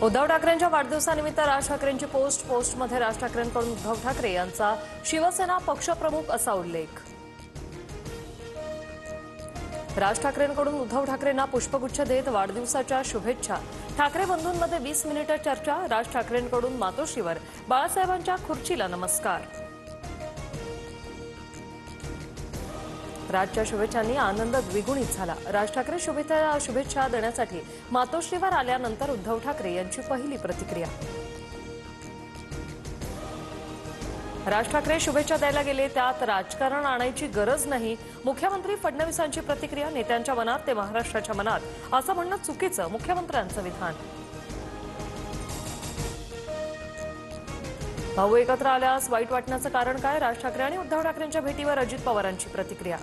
उद्धव ठाकरेंच्या वाढदिवसानिमित्त राज ठाकरेंची पोस्टमध्ये राज ठाकरेंकडून उद्धव ठाकरे यांचा शिवसेना पक्षप्रमुख असा उल्लेख। राज ठाकरेंकडून उद्धव ठाकरेंना पुष्पगुच्छ देत वाढदिवसाच्या शुभेच्छा। ठाकरे बंधूंमध्ये 20 मिनिटे चर्चा। राज ठाकरेंकडून मातोश्रीवर बाळासाहेबांच्या खुर्चीला नमस्कार। राजच्या शुभेच्छांनी आनंद द्विगुणित झाला। राज ठाकरे शुभेच्छा देण्यासाठी मातोश्रीवर आल्यानंतर उद्धव ठाकरे यांची पहिली प्रतिक्रिया। राज ठाकरे शुभेच्छा द्यायला गेले, त्यात राजकारण आणायची गरज नाही। मुख्यमंत्री फडणवीसांची प्रतिक्रिया। नेत्यांच्या मनात ते महाराष्ट्राच्या मनात असं म्हणणं चुकीचं, मुख्यमंत्र्यांचं विधान। भाऊ एकत्र आल्यास वाईट वाटण्याचं कारण काय? राज ठाकरे आणि उद्धव ठाकरेंच्या भेटीवर अजित पवारांची प्रतिक्रिया।